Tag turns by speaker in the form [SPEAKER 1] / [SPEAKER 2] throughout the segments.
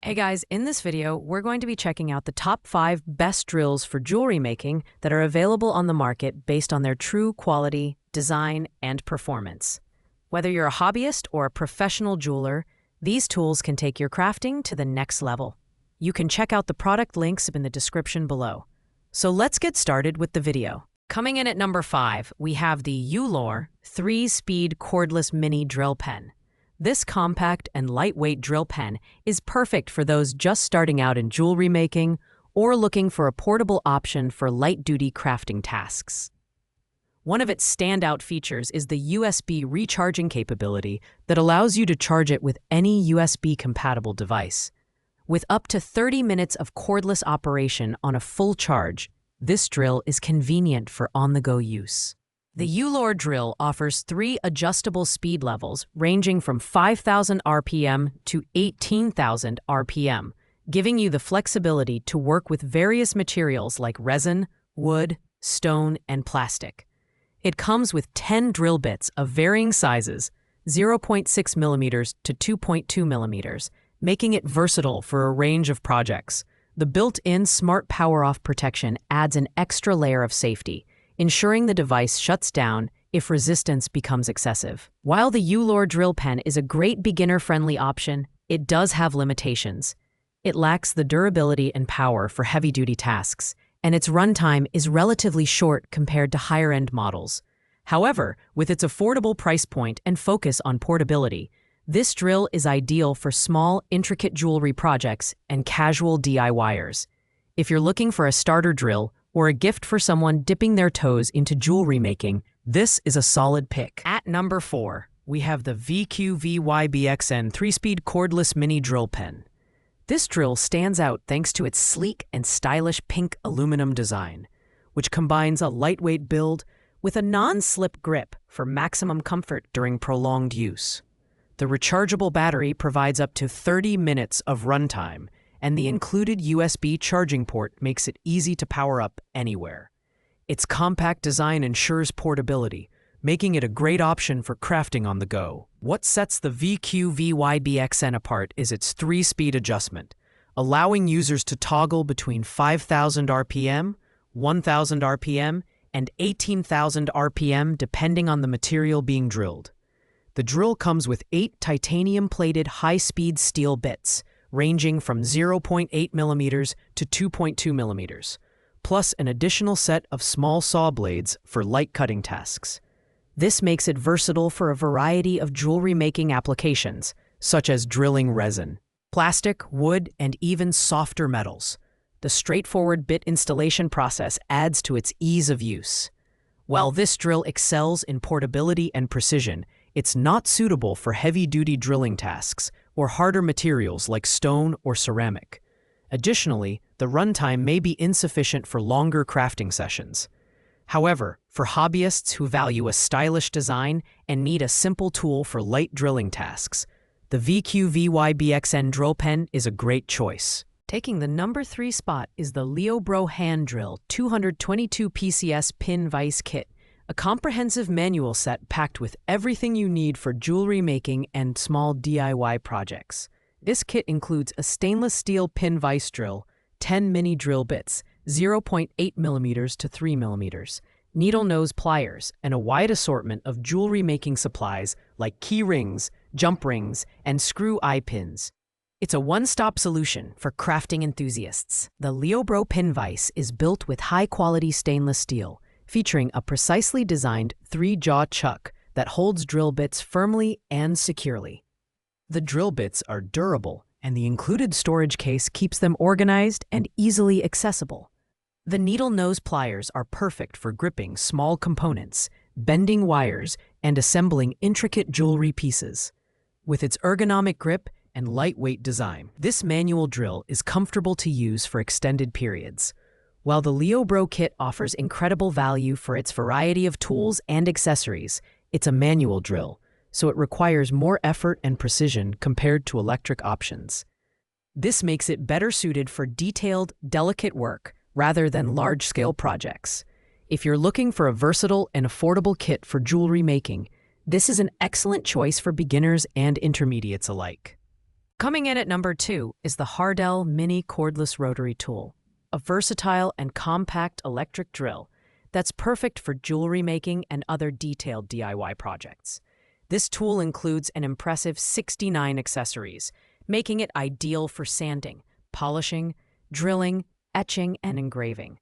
[SPEAKER 1] Hey guys, in this video, we're going to be checking out the top 5 best drills for jewelry making that are available on the market based on their true quality, design, and performance. Whether you're a hobbyist or a professional jeweler, these tools can take your crafting to the next level. You can check out the product links in the description below. So let's get started with the video. Coming in at number 5, we have the Ulor 3-speed cordless mini drill pen. This compact and lightweight drill pen is perfect for those just starting out in jewelry making or looking for a portable option for light-duty crafting tasks. One of its standout features is the USB recharging capability that allows you to charge it with any USB-compatible device. With up to 30 minutes of cordless operation on a full charge, this drill is convenient for on-the-go use. The Ulor drill offers 3 adjustable speed levels ranging from 5,000 RPM to 18,000 RPM, giving you the flexibility to work with various materials like resin, wood, stone, and plastic. It comes with 10 drill bits of varying sizes, 0.6 mm to 2.2 mm, making it versatile for a range of projects. The built-in smart power-off protection adds an extra layer of safety, ensuring the device shuts down if resistance becomes excessive. While the Ulor drill pen is a great beginner-friendly option, it does have limitations. It lacks the durability and power for heavy-duty tasks, and its runtime is relatively short compared to higher-end models. However, with its affordable price point and focus on portability, this drill is ideal for small, intricate jewelry projects and casual DIYers. If you're looking for a starter drill, or a gift for someone dipping their toes into jewelry making, this is a solid pick. At number 4, we have the VQVYBXN 3-speed cordless mini drill pen. This drill stands out thanks to its sleek and stylish pink aluminum design, which combines a lightweight build with a non-slip grip for maximum comfort during prolonged use. The rechargeable battery provides up to 30 minutes of runtime, and the included USB charging port makes it easy to power up anywhere. Its compact design ensures portability, making it a great option for crafting on the go. What sets the VQVYBXN apart is its 3-speed adjustment, allowing users to toggle between 5,000 RPM, 1,000 RPM, and 18,000 RPM depending on the material being drilled. The drill comes with 8 titanium-plated high-speed steel bits, ranging from 0.8 mm to 2.2 mm, plus an additional set of small saw blades for light cutting tasks. This makes it versatile for a variety of jewelry-making applications, such as drilling resin, plastic, wood, and even softer metals. The straightforward bit installation process adds to its ease of use. While this drill excels in portability and precision, it's not suitable for heavy-duty drilling tasks or harder materials like stone or ceramic. Additionally, the runtime may be insufficient for longer crafting sessions. However, for hobbyists who value a stylish design and need a simple tool for light drilling tasks, the VQVYBXN drill pen is a great choice. Taking the number 3 spot is the Leobro Hand Drill 222 PCS Pin Vise Kit, a comprehensive manual set packed with everything you need for jewelry making and small DIY projects. This kit includes a stainless steel pin vise drill, 10 mini drill bits, 0.8 mm to 3 mm, needle nose pliers, and a wide assortment of jewelry making supplies like key rings, jump rings, and screw eye pins. It's a one-stop solution for crafting enthusiasts. The Leobro Pin Vise is built with high-quality stainless steel, featuring a precisely designed 3-jaw chuck that holds drill bits firmly and securely. The drill bits are durable, and the included storage case keeps them organized and easily accessible. The needle nose pliers are perfect for gripping small components, bending wires, and assembling intricate jewelry pieces. With its ergonomic grip and lightweight design, this manual drill is comfortable to use for extended periods. While the Leobro kit offers incredible value for its variety of tools and accessories, it's a manual drill, so it requires more effort and precision compared to electric options. This makes it better suited for detailed, delicate work rather than large-scale projects. If you're looking for a versatile and affordable kit for jewelry making, this is an excellent choice for beginners and intermediates alike. Coming in at number 2 is the Hardell Mini Cordless Rotary Tool, a versatile and compact electric drill that's perfect for jewelry making and other detailed DIY projects. This tool includes an impressive 69 accessories, making it ideal for sanding, polishing, drilling, etching, and engraving.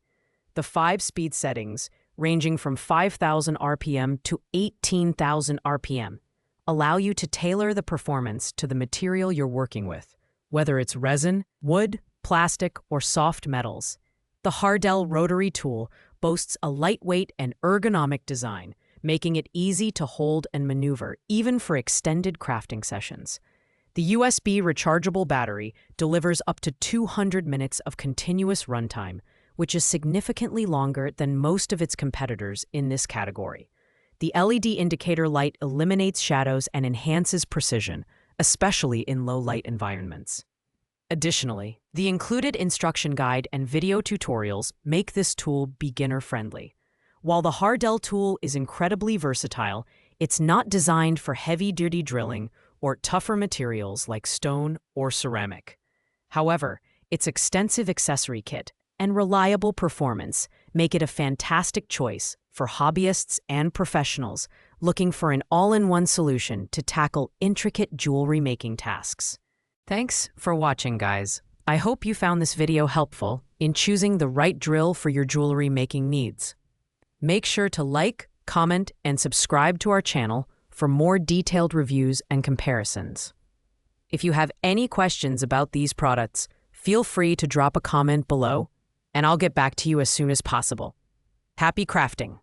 [SPEAKER 1] The 5 speed settings, ranging from 5,000 RPM to 18,000 RPM, allow you to tailor the performance to the material you're working with, whether it's resin, wood, plastic, or soft metals. The Hardell Rotary Tool boasts a lightweight and ergonomic design, making it easy to hold and maneuver even for extended crafting sessions. The USB rechargeable battery delivers up to 200 minutes of continuous runtime, which is significantly longer than most of its competitors in this category. The LED indicator light eliminates shadows and enhances precision, especially in low-light environments. Additionally, the included instruction guide and video tutorials make this tool beginner-friendly. While the Hardell tool is incredibly versatile, it's not designed for heavy-duty drilling or tougher materials like stone or ceramic. However, its extensive accessory kit and reliable performance make it a fantastic choice for hobbyists and professionals looking for an all-in-one solution to tackle intricate jewelry-making tasks. Thanks for watching, guys. I hope you found this video helpful in choosing the right drill for your jewelry making needs. Make sure to like, comment, and subscribe to our channel for more detailed reviews and comparisons. If you have any questions about these products, feel free to drop a comment below, and I'll get back to you as soon as possible. Happy crafting!